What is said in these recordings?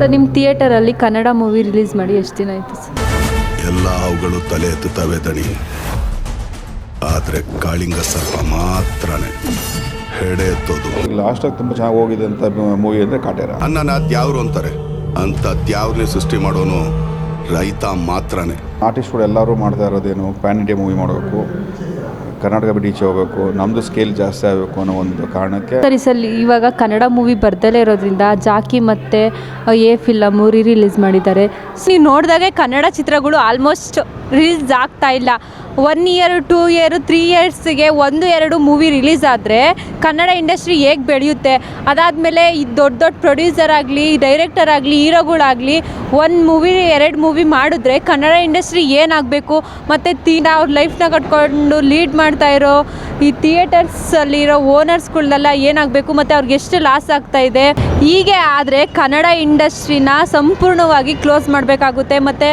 Sir ನಿಮ್ಮ ಥಿಯೇಟರಲ್ಲಿ Kannada movie release ಮಾಡಿ ಎಷ್ಟು ದಿನ ಆಯಿತು ಸರ್? ಎಲ್ಲ ಅವುಗಳು ತಲೆ ಎತ್ತುತ್ತವೆ ದಣಿ, ಆದರೆ ಕಾಳಿಂಗ ಸರ್ಪ ಮಾತ್ರನೇ ಹೆಡೆ ಎತ್ತೋದು. ಲಾಸ್ಟಾಗಿ ತುಂಬ ಚೆನ್ನಾಗಿ ಹೋಗಿದೆ ಅಂತ ಮೂವಿ ಅಂದರೆ ಕಾಟೇರ. ಅನ್ನನ ದ್ಯಾವ್ರು ಅಂತಾರೆ, ಅಂತ ದ್ಯಾವ್ರನ್ನೇ ಸೃಷ್ಟಿ ಮಾಡೋನು ರೈತ ಮಾತ್ರನೇ. ಆರ್ಟಿಸ್ಟ್ಗಳು ಎಲ್ಲರೂ ಮಾಡ್ತಾ ಇರೋದೇನು ಪ್ಯಾನ್ ಇಂಡಿಯಾ ಮೂವಿ ಮಾಡಬೇಕು, ಕರ್ನಾಟಕ ಬಿಟ್ಟು ಈಚೆ ಹೋಗಬೇಕು, ನಮ್ಮದು ಸ್ಕೇಲ್ ಜಾಸ್ತಿ ಆಗಬೇಕು ಅನ್ನೋ ಒಂದು ಕಾರಣಕ್ಕೆ. ಸರಿ ಸರ್, ಇವಾಗ ಕನ್ನಡ ಮೂವಿ ಬರ್ದಲೇ ಇರೋದ್ರಿಂದ ಜಾಕಿ ಮತ್ತು ಎ ಫಿಲಮು ರಿಲೀಸ್ ಮಾಡಿದ್ದಾರೆ. ನೀವು ನೋಡಿದಾಗೆ ಕನ್ನಡ ಚಿತ್ರಗಳು ಆಲ್ಮೋಸ್ಟ್ ರಿಲೀಸ್ ಆಗ್ತಾ ಇಲ್ಲ. 1 ಇಯರ್ 2 ಇಯರ್ 3 ಇಯರ್ಸ್ಗೆ 1-2 ಮೂವಿ ರಿಲೀಸ್ ಆದರೆ ಕನ್ನಡ ಇಂಡಸ್ಟ್ರಿ ಹೇಗೆ ಬೆಳೆಯುತ್ತೆ? ಅದಾದಮೇಲೆ ಈ ದೊಡ್ಡ ದೊಡ್ಡ ಪ್ರೊಡ್ಯೂಸರ್ ಆಗಲಿ, ಡೈರೆಕ್ಟರ್ ಆಗಲಿ, ಹೀರೋಗಳಾಗಲಿ 1 ಮೂವಿ 2 ಮೂವಿ ಮಾಡಿದ್ರೆ ಕನ್ನಡ ಇಂಡಸ್ಟ್ರಿ ಏನಾಗಬೇಕು? ಮತ್ತು ಅವ್ರ ಲೈಫ್ನ ಕಟ್ಕೊಂಡು ಲೀಡ್ ಮಾಡ್ತಾ ಇರೋ ಈ ಥಿಯೇಟರ್ಸಲ್ಲಿರೋ ಓನರ್ಸ್ಗಳನ್ನೆಲ್ಲ ಏನಾಗಬೇಕು? ಮತ್ತು ಅವ್ರಿಗೆ ಎಷ್ಟು ಲಾಸ್ ಆಗ್ತಾ ಇದೆ? ಹೀಗೆ ಆದರೆ ಕನ್ನಡ ಇಂಡಸ್ಟ್ರಿನ ಸಂಪೂರ್ಣವಾಗಿ ಕ್ಲೋಸ್ ಮಾಡಬೇಕಾಗುತ್ತೆ, ಮತ್ತು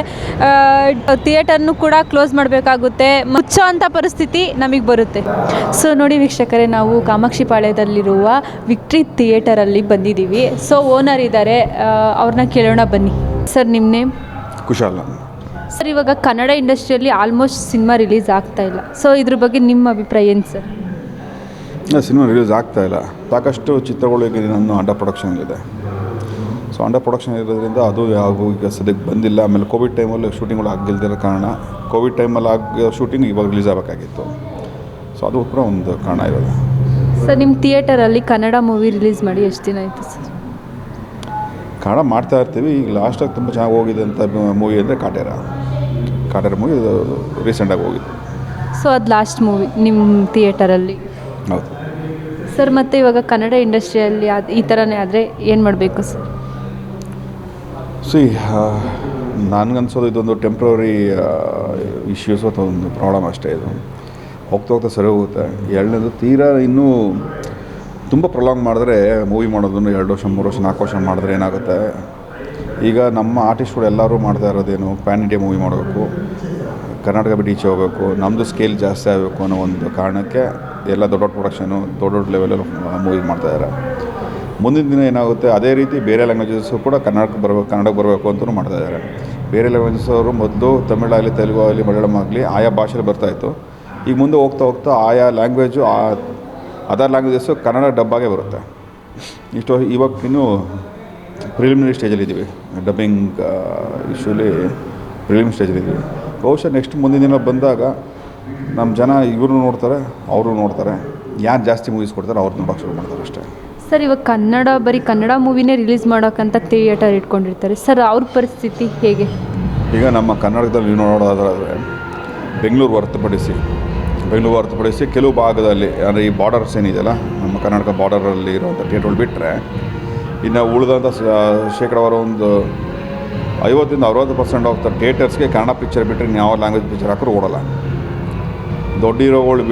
ಥಿಯೇಟರ್ನು ಕೂಡ ಕ್ಲೋಸ್ ಮಾಡಬೇಕಾಗುತ್ತೆ. ಮುಚ್ಚೋ ಅಂಥ ಪರಿಸ್ಥಿತಿ ನಮಗೆ ಬರುತ್ತೆ. ಸೊ ನೋಡಿ ವೀಕ್ಷಕರೇ, ನಾವು ಕಾಮಾಕ್ಷಿ ಪಾಳ್ಯದಲ್ಲಿರುವ ವಿಕ್ಟ್ರಿ ಥಿಯೇಟರಲ್ಲಿ ಬಂದಿದ್ದೀವಿ. ಸೊ ಓನರ್ ಇದ್ದಾರೆ, ಅವ್ರನ್ನ ಕೇಳೋಣ ಬನ್ನಿ. ಸರ್ ನಿಮ್ಮ ನೇಮ್? ಕುಶಾಲ. ಸರ್ ಇವಾಗ ಕನ್ನಡ ಇಂಡಸ್ಟ್ರಿಯಲ್ಲಿ ಆಲ್ಮೋಸ್ಟ್ ಸಿನಿಮಾ ರಿಲೀಸ್ ಆಗ್ತಾ ಇಲ್ಲ. ಸೊ ಇದ್ರ ಬಗ್ಗೆ ನಿಮ್ಮ ಅಭಿಪ್ರಾಯ ಏನು ಸರ್? ಸಿನಿಮಾ ರಿಲೀಸ್ ಆಗ್ತಾ ಇಲ್ಲ. ಸಾಕಷ್ಟು ಚಿತ್ರಗಳಿಗೆ ನನ್ನ ಅಂಡರ್ ಪ್ರೊಡಕ್ಷನ್ಲಿದೆ. ಸೊ ಅಂಡರ್ ಪ್ರೊಡಕ್ಷನ್ ಇರೋದ್ರಿಂದ ಅದು ಯಾವ ಈಗ ಸದ್ಯಕ್ಕೆ ಬಂದಿಲ್ಲ. ಆಮೇಲೆ ಕೋವಿಡ್ ಟೈಮಲ್ಲಿ ಶೂಟಿಂಗ್ಗಳು ಆಗಿಲ್ದಿರೋ ಕಾರಣ, ಕೋವಿಡ್ ಟೈಮಲ್ಲಿ ಆಗೋ ಶೂಟಿಂಗ್ ಇವಾಗ ರಿಲೀಸ್ ಆಗಬೇಕಾಗಿತ್ತು. ಸೊ ಅದು ಕೂಡ ಒಂದು ಕಾರಣ ಇರೋದು. ಸರ್ ನಿಮ್ಮ ಥಿಯೇಟರಲ್ಲಿ ಕನ್ನಡ ಮೂವಿ ರಿಲೀಸ್ ಮಾಡಿ ಎಷ್ಟು ದಿನ ಆಯಿತು ಸರ್? ಕನ್ನಡ ಮಾಡ್ತಾ ಇರ್ತೀವಿ. ಈಗ ಲಾಸ್ಟಾಗಿ ತುಂಬ ಚೆನ್ನಾಗಿ ಹೋಗಿದೆ ಅಂತ ಮೂವಿ ಅಂದರೆ ಕಾಟೇರ. ಕಾಟೇರ ಮೂವಿ ರೀಸೆಂಟಾಗಿ ಹೋಗಿದೆ. ಸೊ ಅದು ಲಾಸ್ಟ್ ಮೂವಿ ನಿಮ್ಮ ಥಿಯೇಟರಲ್ಲಿ? ಹೌದು ಸರ್. ಮತ್ತು ಇವಾಗ ಕನ್ನಡ ಇಂಡಸ್ಟ್ರಿಯಲ್ಲಿ ಈ ಥರನೇ ಆದರೆ ಏನು ಮಾಡಬೇಕು ಸರ್? ನನಗನ್ಸೋದು ಇದೊಂದು ಟೆಂಪ್ರವರಿ ಇಶ್ಯೂಸ್ ಅಥವಾ ಒಂದು ಪ್ರಾಬ್ಲಮ್ ಅಷ್ಟೇ. ಇದು ಹೋಗ್ತಾ ಹೋಗ್ತಾ ಸರಿ ಹೋಗುತ್ತೆ. ಎರಡನೇದು ತೀರಾ ಇನ್ನೂ ತುಂಬ ಪ್ರೊಲಾಂಗ್ ಮಾಡಿದ್ರೆ ಮೂವಿ ಮಾಡೋದನ್ನು 2 ವರ್ಷ 3 ವರ್ಷ 4 ವರ್ಷ ಮಾಡಿದ್ರೆ ಏನಾಗುತ್ತೆ? ಈಗ ನಮ್ಮ ಆರ್ಟಿಸ್ಟ್ಗಳು ಎಲ್ಲರೂ ಮಾಡ್ತಾ ಇರೋದೇನು ಪ್ಯಾನ್ ಇಂಡಿಯಾ ಮೂವಿ ಮಾಡಬೇಕು, ಕರ್ನಾಟಕ ಬಿಟ್ಟು ಈಚೆ ಹೋಗಬೇಕು, ನಮ್ಮದು ಸ್ಕೇಲ್ ಜಾಸ್ತಿ ಆಗಬೇಕು ಅನ್ನೋ ಒಂದು ಕಾರಣಕ್ಕೆ ಎಲ್ಲ ದೊಡ್ಡ ದೊಡ್ಡ ಪ್ರೊಡಕ್ಷನು ದೊಡ್ಡ ದೊಡ್ಡ ಲೆವೆಲಲ್ಲಿ ಮೂವಿ ಮಾಡ್ತಾಯಿದ್ದಾರೆ. ಮುಂದಿನ ದಿನ ಏನಾಗುತ್ತೆ, ಅದೇ ರೀತಿ ಬೇರೆ ಲ್ಯಾಂಗ್ವೇಜಸ್ಸು ಕೂಡ ಕನ್ನಡಕ್ಕೆ ಬರಬೇಕು ಅಂತಲೂ ಮಾಡ್ತಾಯಿದ್ದಾರೆ. ಬೇರೆ ಲ್ಯಾಂಗ್ವೇಜಸ್ ಅವರು ಮೊದಲು ತಮಿಳಾಗಲಿ, ತೆಲುಗು ಆಗಲಿ, ಮಲಯಾಳಂ ಆಗಲಿ ಆಯಾ ಭಾಷೆಯಲ್ಲಿ ಬರ್ತಾಯಿತ್ತು. ಈಗ ಮುಂದೆ ಹೋಗ್ತಾ ಹೋಗ್ತಾ ಆಯಾ ಲ್ಯಾಂಗ್ವೇಜು ಅದರ್ ಲ್ಯಾಂಗ್ವೇಜಸ್ಸು ಕನ್ನಡ ಡಬ್ಬಾಗೆ ಬರುತ್ತೆ. ಇವಾಗ ಇನ್ನೂ ಪ್ರಿಲಿಮಿನರಿ ಸ್ಟೇಜಲ್ಲಿದ್ದೀವಿ. ಡಬ್ಬಿಂಗ್ ಇಶ್ಯೂಲಿ ಪ್ರಿಲಿಮಿನರಿ ಸ್ಟೇಜಲ್ಲಿದ್ದೀವಿ. ಬಹುಶಃ ನೆಕ್ಸ್ಟ್ ಮುಂದಿನ ದಿನ ಬಂದಾಗ ನಮ್ಮ ಜನ ಇವರು ನೋಡ್ತಾರೆ, ಅವರು ನೋಡ್ತಾರೆ. ಯಾರು ಜಾಸ್ತಿ ಮೂವೀಸ್ ಕೊಡ್ತಾರೆ ಅವ್ರು ನೋಡೋಕೆ ಶುರು ಮಾಡ್ತಾರೆ ಅಷ್ಟೇ. ಸರ್ ಇವಾಗ ಬರೀ ಕನ್ನಡ ಮೂವಿನೇ ರಿಲೀಸ್ ಮಾಡೋಕ್ಕಂತ ಥಿಯೇಟರ್ ಇಟ್ಕೊಂಡಿರ್ತಾರೆ ಸರ್, ಅವ್ರ ಪರಿಸ್ಥಿತಿ ಹೇಗೆ? ಈಗ ನಮ್ಮ ಕನ್ನಡದಲ್ಲಿ ನೀವು ನೋಡೋದಾದರೆ ಬೆಂಗಳೂರು ಹೊರತುಪಡಿಸಿ ಕೆಲವು ಭಾಗದಲ್ಲಿ, ಅಂದರೆ ಈ ಬಾರ್ಡರ್ಸ್ ಏನಿದೆಯಲ್ಲ, ನಮ್ಮ ಕರ್ನಾಟಕ ಬಾರ್ಡರಲ್ಲಿ ಇರೋವಂಥ ಥಿಯೇಟ್ರುಗಳು ಬಿಟ್ಟರೆ ಇನ್ನು ಉಳಿದಂಥ ಶೇಕಡಾವಾರು ಒಂದು 50-60% ಆಫ್ ದ ಥಿಯೇಟರ್ಸ್ಗೆ ಕನ್ನಡ ಪಿಕ್ಚರ್ ಬಿಟ್ಟರೆ ಯಾವ ಲ್ಯಾಂಗ್ವೇಜ್ ಪಿಕ್ಚರ್ ಹಾಕಿದ್ರು ಓಡೋಲ್ಲ. ದೊಡ್ಡ ಹೀರೋಗಳು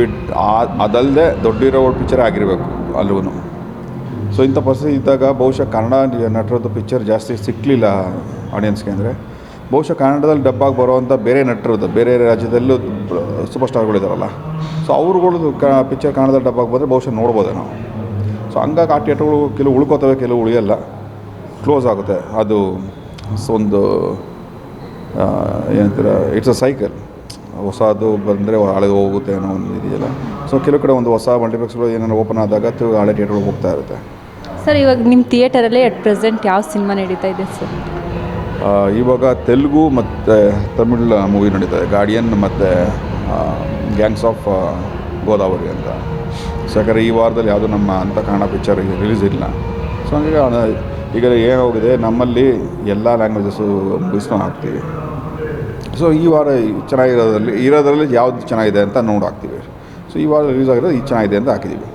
ಅದಲ್ಲದೆ ದೊಡ್ಡ ಹೀರೋಗಳು ಪಿಕ್ಚರ್ ಆಗಿರಬೇಕು ಅಲ್ಲೂ. ಸೊ ಇಂಥ ಪರಿಸ್ಥಿತಿ ಇದ್ದಾಗ ಬಹುಶಃ ಕನ್ನಡ ನಟರದ್ದು ಪಿಕ್ಚರ್ ಜಾಸ್ತಿ ಸಿಕ್ಕಲಿಲ್ಲ ಆಡಿಯನ್ಸ್ಗೆ. ಅಂದರೆ ಬಹುಶಃ ಕನ್ನಡದಲ್ಲಿ ಡಬ್ಬಾಗಿ ಬರೋವಂಥ ಬೇರೆ ನಟರದ್ದು, ಬೇರೆ ರಾಜ್ಯದಲ್ಲೂ ಸೂಪರ್ ಸ್ಟಾರ್ಗಳಿದಾರಲ್ಲ, ಸೊ ಅವ್ರುಗಳದ್ದು ಪಿಕ್ಚರ್ ಕನ್ನಡದಲ್ಲಿ ಡಬ್ಬಾಗಿ ಬಂದರೆ ಬಹುಶಃ ನೋಡ್ಬೋದೆ ನಾವು. ಸೊ ಹಂಗಾಗಿ ಆ ಥಿಯೇಟರ್ಗಳು ಕೆಲವು ಉಳ್ಕೋತವೆ, ಕೆಲವು ಉಳಿಯಲ್ಲ, ಕ್ಲೋಸ್ ಆಗುತ್ತೆ. ಅದು ಒಂದು ಏನಂತೀರ, ಇಟ್ಸ್ ಅ ಸೈಕಲ್. ಹೊಸದು ಬಂದರೆ ಹಳೆದು ಹೋಗುತ್ತೆ ಅನ್ನೋ ಒಂದು ಇದೆಯಲ್ಲ. ಸೊ ಕೆಲವು ಕಡೆ ಒಂದು ಹೊಸ ಮಲ್ಟಿಪ್ಲೆಕ್ಸ್ಗಳು ಏನಾದ್ರು ಓಪನ್ ಆದಾಗ ಹಳೆ ಥಿಯೇಟರ್ಗಳು ಹೋಗ್ತಾ ಇರುತ್ತೆ. ಸರ್ ಇವಾಗ ನಿಮ್ಮ ಥಿಯೇಟರಲ್ಲಿ ಅಟ್ ಪ್ರೆಸೆಂಟ್ ಯಾವ ಸಿನಿಮಾ ನಡೀತಾ ಇದೆ ಸರ್? ಇವಾಗ ತೆಲುಗು ಮತ್ತು ತಮಿಳ್ ಮೂವಿ ನಡೀತಾ ಇದೆ, ಗಾರ್ಡಿಯನ್ ಮತ್ತು ಗ್ಯಾಂಗ್ಸ್ ಆಫ್ ಗೋದಾವರಿ ಅಂತ. ಸೊ ಯಾಕಂದರೆ ಈ ವಾರದಲ್ಲಿ ಯಾವುದೂ ನಮ್ಮ ಅಂಥ ಕನ್ನಡ ಪಿಕ್ಚರ್ ರಿಲೀಸ್ ಇಲ್ಲ. ಸೊ ಹಂಗಾಗಿ ಈಗ ಏನಾಗಿದೆ, ನಮ್ಮಲ್ಲಿ ಎಲ್ಲ ಲ್ಯಾಂಗ್ವೇಜಸ್ಸು ಮೂವೀಸ್ನ ಹಾಕ್ತೀವಿ. ಸೊ ಈ ವಾರ ಇರೋದ್ರಲ್ಲಿ ಯಾವ್ದು ಚೆನ್ನಾಗಿದೆ ಅಂತ ಹಾಕ್ತೀವಿ. ಸೊ ಈ ವಾರ ರಿಲೀಸ್ ಆಗಿರೋದು ಇದು ಚೆನ್ನಾಗಿದೆ ಅಂತ ಹಾಕಿದ್ದೀವಿ.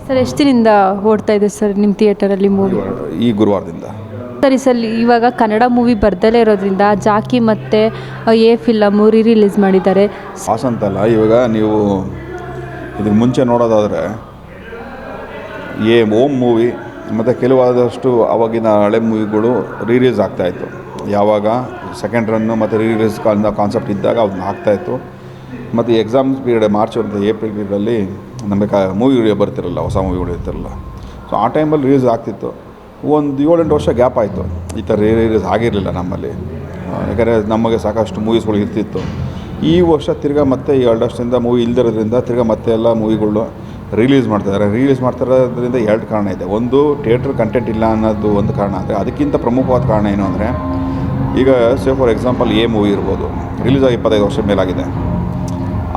ಸರ್ ಎಷ್ಟು ದಿನದಿಂದ ಓಡ್ತಾ ಇದೆ ಸರ್ ನಿಮ್ಮ ಥಿಯೇಟರಲ್ಲಿ ಮೂವಿ? ಈ ಗುರುವಾರದಿಂದ. ಸರಿ ಸರ್, ಇವಾಗ ಕನ್ನಡ ಮೂವಿ ಬರ್ದಲೇ ಇರೋದ್ರಿಂದ ಜಾಕಿ ಮತ್ತು ಎ ಫಿಲಮು ರಿಲೀಸ್ ಮಾಡಿದ್ದಾರೆ. ಅಂತಲ್ಲ, ಇವಾಗ ನೀವು ಇದಕ್ಕೆ ಮುಂಚೆ ನೋಡೋದಾದರೆ ಓಮ್ ಮೂವಿ ಮತ್ತು ಕೆಲವಾದಷ್ಟು ಆವಾಗಿನ ಹಳೆ ಮೂವಿಗಳು ರಿಲೀಸ್ ಆಗ್ತಾಯಿತ್ತು. ಯಾವಾಗ ಸೆಕೆಂಡ್ ರನ್ನು ಮತ್ತು ರಿಲೀಸ್ ಕಾನ್ಸೆಪ್ಟ್ ಇದ್ದಾಗ ಅದನ್ನ ಆಗ್ತಾಯಿತ್ತು. ಮತ್ತು ಎಕ್ಸಾಮ್ಸ್ ಪೀರಿಯಡ್ ಮಾರ್ಚ್ ಮತ್ತು ಏಪ್ರಿಲ್ ಪೀರಿಯಡಲ್ಲಿ ನಮಗೆ ಮೂವಿ ಬರ್ತಿರಲ್ಲ, ಹೊಸ ಮೂವಿಗಳು ಇರ್ತಿರಲ್ಲ. ಸೊ ಆ ಟೈಮಲ್ಲಿ ರಿಲೀಸ್ ಆಗ್ತಿತ್ತು. ಒಂದು 7-8 ವರ್ಷ ಗ್ಯಾಪ್ ಆಯಿತು. ಈ ಥರ ರಿಲೀಸ್ ಆಗಿರಲಿಲ್ಲ ನಮ್ಮಲ್ಲಿ. ಯಾಕಂದರೆ ನಮಗೆ ಸಾಕಷ್ಟು ಮೂವೀಸ್ಗಳು ಇರ್ತಿತ್ತು. ಈ ವರ್ಷ ತಿರ್ಗಾ ಮತ್ತೆ 2 ವರ್ಷದಿಂದ ಮೂವಿ ಇಲ್ದಿರೋದ್ರಿಂದ ತಿರ್ಗಾ ಮತ್ತೆ ಎಲ್ಲ ಮೂವಿಗಳು ರಿಲೀಸ್ ಮಾಡ್ತಾಯಿರೋದ್ರಿಂದ 2 ಕಾರಣ ಇದೆ. ಒಂದು, ಥಿಯೇಟ್ರ್ ಕಂಟೆಂಟ್ ಇಲ್ಲ ಅನ್ನೋದು ಒಂದು ಕಾರಣ. ಆದರೆ ಅದಕ್ಕಿಂತ ಪ್ರಮುಖವಾದ ಕಾರಣ ಏನು ಅಂದರೆ, ಈಗ ಫಾರ್ ಎಕ್ಸಾಂಪಲ್ ಮೂವಿ ಇರ್ಬೋದು, ರಿಲೀಸ್ ಆಗಿ 25 ವರ್ಷ ಮೇಲಾಗಿದೆ.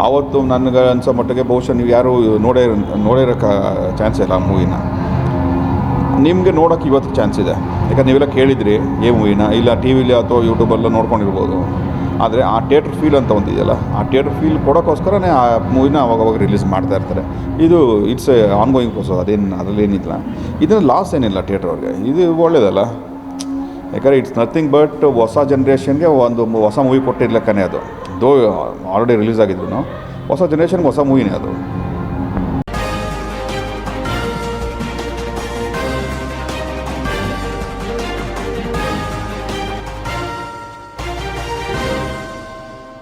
ಆವತ್ತು ನನಗೆ ಅನ್ಸೋ ಮಟ್ಟಿಗೆ ಬಹುಶಃ ನೀವು ಯಾರು ನೋಡಿರೋಕ್ಕೆ ಚಾನ್ಸ್ ಇಲ್ಲ ಆ ಮೂವಿನ. ನಿಮಗೆ ನೋಡೋಕ್ಕೆ ಇವತ್ತು ಚಾನ್ಸ್ ಇದೆ, ಯಾಕಂದ್ರೆ ನೀವೆಲ್ಲ ಕೇಳಿದ್ರಿ ಮೂವಿನ, ಇಲ್ಲ ಟಿ ವಿಲಿ ಅಥವಾ ಯೂಟ್ಯೂಬೆಲ್ಲ ನೋಡ್ಕೊಂಡಿರ್ಬೋದು. ಆದರೆ ಆ ಥಿಯೇಟ್ರ್ ಫೀಲ್ ಅಂತ ಒಂದಿದೆಯಲ್ಲ, ಆ ಥಿಯೇಟ್ರ್ ಫೀಲ್ ಕೊಡೋಕ್ಕೋಸ್ಕರನೇ ಆ ಮೂವಿನ ಅವಾಗವಾಗ ರಿಲೀಸ್ ಮಾಡ್ತಾಯಿರ್ತಾರೆ. ಇದು ಇಟ್ಸ್ ಎ ಆನ್ಗೋಯಿಂಗ್ ಪ್ರೋಸೆಸ್, ಅದರಲ್ಲೇನಿಲ್ಲ. ಇದನ್ನು ಲಾಸ್ ಏನಿಲ್ಲ ಥಿಯೇಟ್ರವ್ರಿಗೆ, ಇದು ಒಳ್ಳೆಯದಲ್ಲ. ಯಾಕಂದರೆ ಇಟ್ಸ್ ನಥಿಂಗ್ ಬಟ್ ಹೊಸ ಜನ್ರೇಷನ್ಗೆ ಒಂದು ಹೊಸ ಮೂವಿ ಕೊಟ್ಟಿರ್ಲಿಕ್ಕೇ ಅದು. ಆಲ್ರೆಡಿ ರಿಲೀಸ್ ಆಗಿದ್ರು ಹೊಸ ಜನ್ರೇಷನ್ಗೆ ಹೊಸ ಮೂವಿನೇ ಅದು.